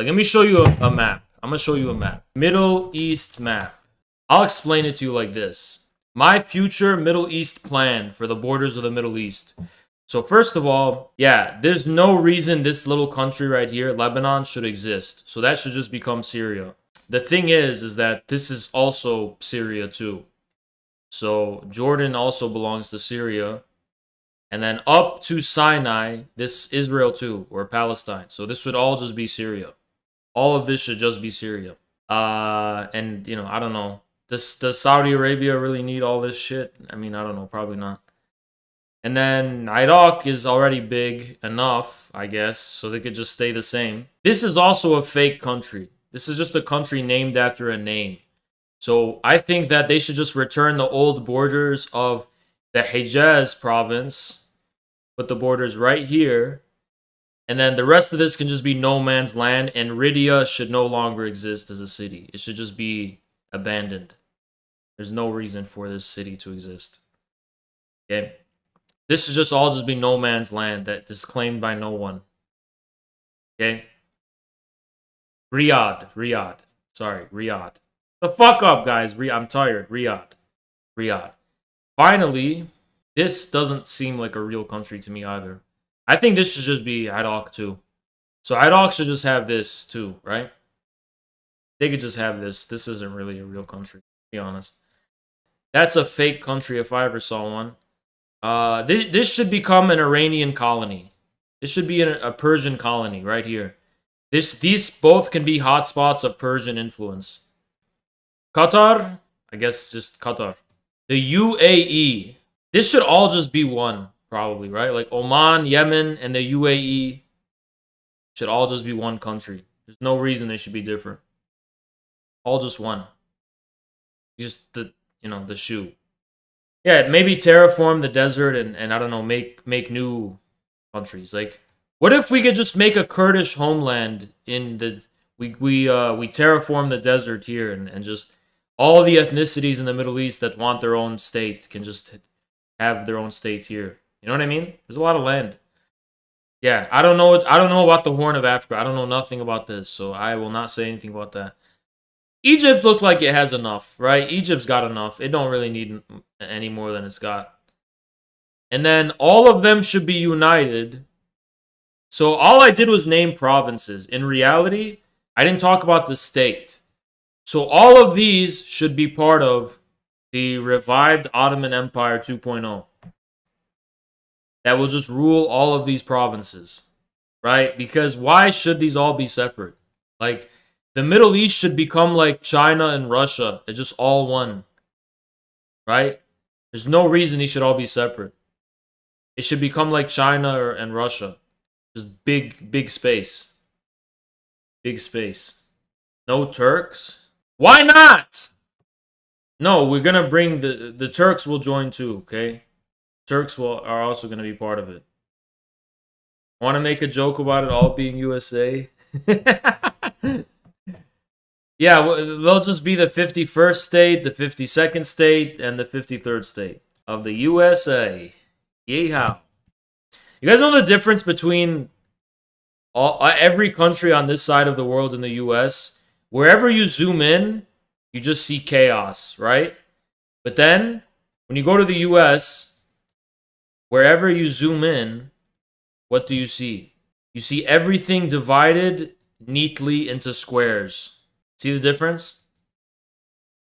Like, let me show you a map. I'm gonna show you a map. Middle East map. I'll explain it to you like this. My future Middle East plan for the borders of the Middle East. So first of all, yeah, there's no reason this little country right here, Lebanon, should exist. So that should just become Syria. The thing is that this is also Syria too. So Jordan also belongs to Syria. And then up to Sinai, this Israel too, or Palestine. So this would all just be Syria. All of this should just be Syria. And, you know, I don't know. Does Saudi Arabia really need all this shit? I mean, I don't know. Probably not. And then Iraq is already big enough, I guess, so they could just stay the same. This is also a fake country. This is just a country named after a name. So I think that they should just return the old borders of the Hejaz province, put the borders right here, and then the rest of this can just be no man's land, and Riyadh should no longer exist as a city. It should just be abandoned. There's no reason for this city to exist. Okay? This should just all just be no man's land that is claimed by no one. Okay? Riyadh. Sorry, Riyadh. The fuck up, guys. I'm tired. Riyadh. Finally, this doesn't seem like a real country to me either. I think this should just be Iraq too. So Iraq should just have this too, right? They could just have this. This isn't really a real country, to be honest. That's a fake country if I ever saw one. This should become an Iranian colony. This should be a Persian colony right here. These both can be hotspots of Persian influence. Qatar, I guess just Qatar. The UAE. This should all just be one, probably, right? Like Oman, Yemen, and the UAE should all just be one country. There's no reason they should be different. All just one. Just the shoe. Yeah, maybe terraform the desert and I don't know, make new countries. Like, what if we could just make a Kurdish homeland in the we terraform the desert here and just all the ethnicities in the Middle East that want their own state can just have their own state here. You know what I mean? There's a lot of land. Yeah, I don't know about the Horn of Africa. I don't know nothing about this, so I will not say anything about that. Egypt looked like it has enough, right? Egypt's got enough. It don't really need any more than it's got. And then all of them should be united. So all I did was name provinces. In reality, I didn't talk about the state. So all of these should be part of the revived Ottoman Empire 2.0. That will just rule all of these provinces, right? Because why should these all be separate? Like, the Middle East should become like China and Russia. It's just all one. Right? There's no reason these should all be separate. It should become like China and Russia. Just big space. Big space. No Turks? Why not? No, we're going to bring the Turks will join too, okay? Turks are also going to be part of it. Want to make a joke about it all being USA? Yeah, they'll just be the 51st state, the 52nd state, and the 53rd state of the USA. Yeehaw. You guys know the difference between every country on this side of the world in the US? Wherever you zoom in, you just see chaos, right? But then, when you go to the US, wherever you zoom in, what do you see? You see everything divided neatly into squares. See the difference?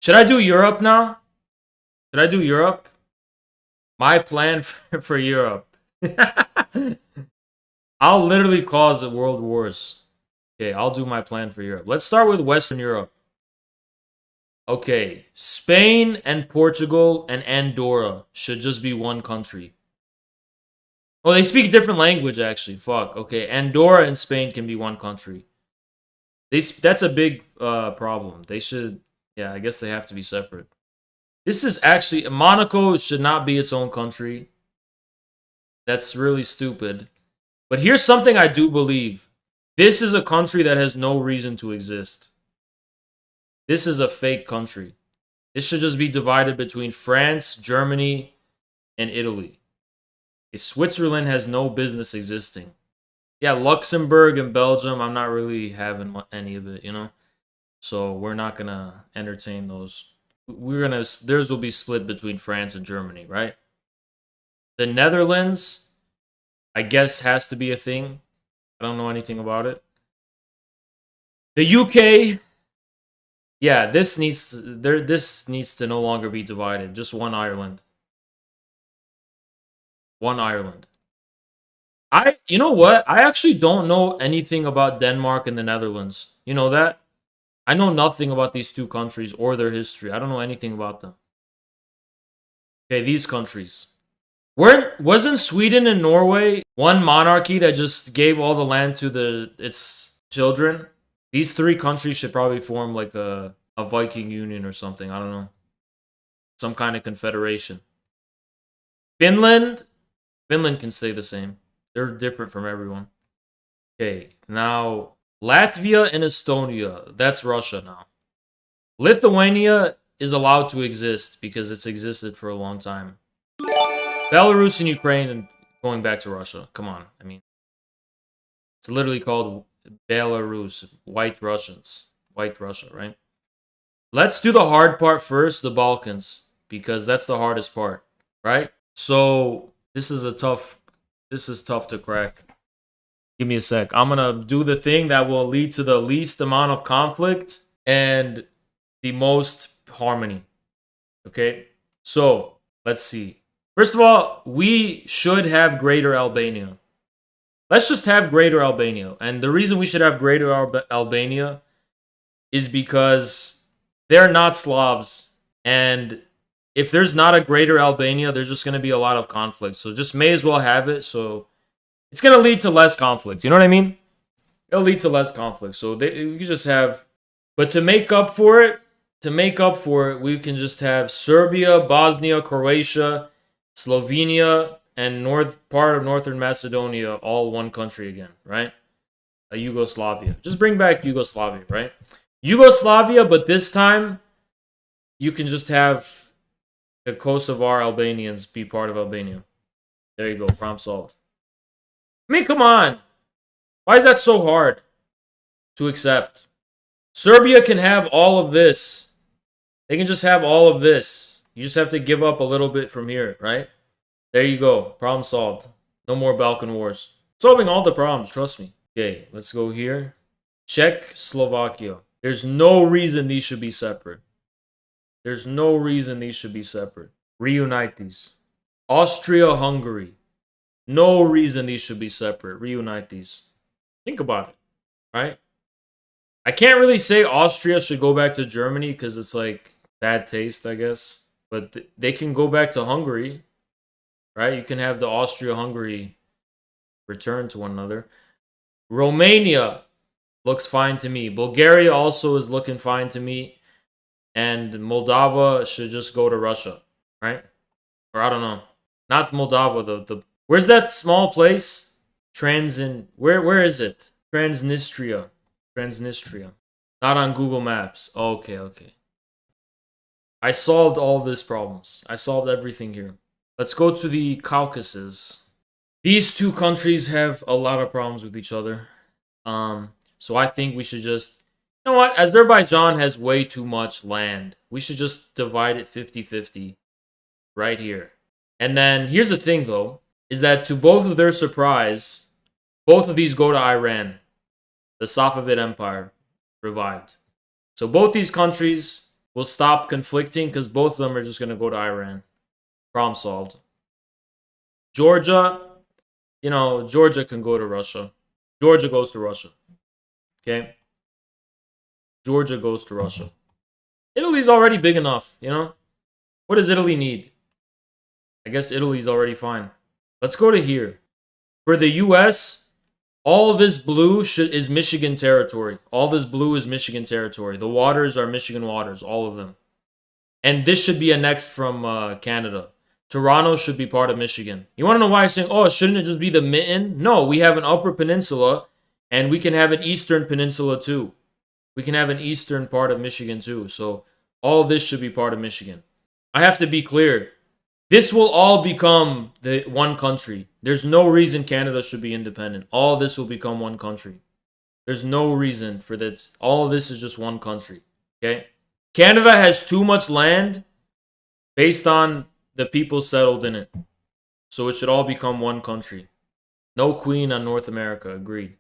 Should I do Europe now? Should I do Europe? My plan for Europe. I'll literally cause world wars. Okay, I'll do my plan for Europe. Let's start with Western Europe. Okay, Spain and Portugal and Andorra should just be one country. Oh, they speak a different language, actually. Fuck. Okay, Andorra and Spain can be one country. That's a big problem. They should, yeah, I guess they have to be separate. This is actually, Monaco should not be its own country. That's really stupid. But here's something I do believe. This is a country that has no reason to exist. This is a fake country. This should just be divided between France, Germany, and Italy. Switzerland has no business existing. Yeah, Luxembourg and Belgium, I'm not really having any of it, you know? So we're not gonna entertain those. Theirs will be split between France and Germany, right? The Netherlands, I guess, has to be a thing. I don't know anything about it. The UK, yeah, this needs to no longer be divided. Just one Ireland. One Ireland. You know what? I actually don't know anything about Denmark and the Netherlands. You know that? I know nothing about these two countries or their history. I don't know anything about them. Okay, these countries. Wasn't Sweden and Norway one monarchy that just gave all the land to its children? These three countries should probably form like a Viking union or something. I don't know. Some kind of confederation. Finland? Finland can stay the same. They're different from everyone. Okay, now Latvia and Estonia. That's Russia now. Lithuania is allowed to exist because it's existed for a long time. Belarus and Ukraine and going back to Russia. Come on. I mean, it's literally called Belarus. White Russians. White Russia, right? Let's do the hard part first, the Balkans, because that's the hardest part, right? So this is tough to crack. Give me a sec. I'm gonna do the thing that will lead to the least amount of conflict and the most harmony. Okay? So let's see. First of all, we should have Greater Albania. Let's just have Greater Albania. And the reason we should have Greater Albania is because they're not Slavs. And if there's not a Greater Albania, there's just going to be a lot of conflict. So just may as well have it. So it's going to lead to less conflict. You know what I mean? It'll lead to less conflict. So we can just have... But to make up for it, we can just have Serbia, Bosnia, Croatia, Slovenia, and part of Northern Macedonia, all one country again, right? Yugoslavia. Just bring back Yugoslavia, right? Yugoslavia, but this time you can just have the Kosovar Albanians be part of Albania. There you go, problem solved. I mean, come on. Why is that so hard to accept? Serbia can have all of this. They can just have all of this. You just have to give up a little bit from here, right? There you go. Problem solved. No more Balkan Wars. Solving all the problems, trust me. Okay, let's go here. Czech, Slovakia. There's no reason these should be separate. There's no reason these should be separate. Reunite these. Austria, Hungary. No reason these should be separate. Reunite these. Think about it, right? I can't really say Austria should go back to Germany because it's like bad taste, I guess. But they can go back to Hungary, right? You can have the Austria-Hungary return to one another. Romania looks fine to me. Bulgaria also is looking fine to me. And Moldova should just go to Russia, right? Or I don't know. Not Moldova, where's that small place? Where is it? Transnistria. Not on Google Maps. Okay. I solved all these problems. I solved everything here. Let's go to the Caucasus. These two countries have a lot of problems with each other. So I think we should just... You know what? Azerbaijan has way too much land. We should just divide it 50-50. Right here. And then, here's the thing though. Is that to both of their surprise, both of these go to Iran. The Safavid Empire revived. So both these countries will stop conflicting because both of them are just going to go to Iran. Problem solved. Georgia, Georgia can go to Russia. Georgia goes to Russia. Okay? Georgia goes to Russia. Italy's already big enough, What does Italy need? I guess Italy's already fine. Let's go to here. For the US, all this blue is Michigan territory. All this blue is Michigan territory. The waters are Michigan waters, all of them. And this should be annexed from Canada. Toronto should be part of Michigan. You want to know why I'm saying, shouldn't it just be the mitten? No, we have an upper peninsula, and we can have an eastern peninsula too. We can have an eastern part of Michigan too. So all this should be part of Michigan. I have to be clear. This will all become the one country. There's no reason Canada should be independent. All this will become one country. There's no reason for this. All of this is just one country. Okay? Canada has too much land based on the people settled in it. So it should all become one country. No queen on North America, agreed.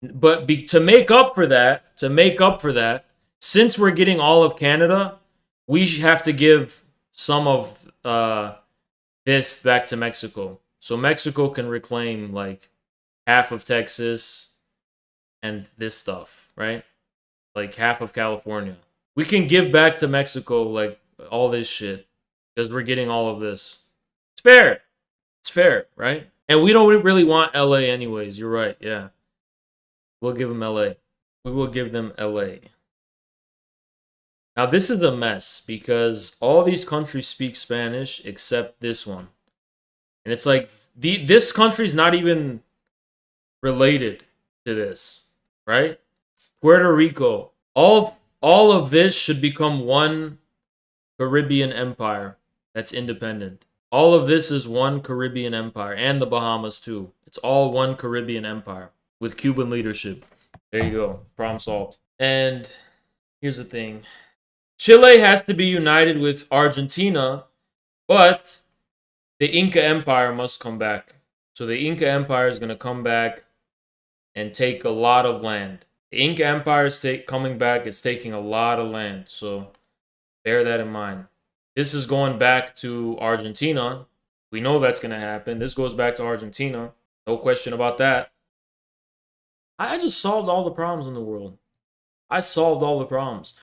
But to make up for that, since we're getting all of Canada, we have to give some of this back to Mexico. So Mexico can reclaim like half of Texas and this stuff, right? Like half of California. We can give back to Mexico like all this shit because we're getting all of this. It's fair. It's fair, right? And we don't really want LA anyways. You're right. Yeah. We'll give them LA. We will give them LA. Now, this is a mess because all these countries speak Spanish except this one. And it's like, this country's not even related to this, right? Puerto Rico. All of this should become one Caribbean empire that's independent. All of this is one Caribbean empire, and the Bahamas too. It's all one Caribbean empire with Cuban leadership. There you go. Problem solved. And here's the thing. Chile has to be united with Argentina, but the Inca Empire must come back. So the Inca Empire is going to come back and take a lot of land. The Inca Empire is coming back. It's taking a lot of land. So bear that in mind. This is going back to Argentina. We know that's going to happen. This goes back to Argentina. No question about that. I just solved all the problems in the world. I solved all the problems.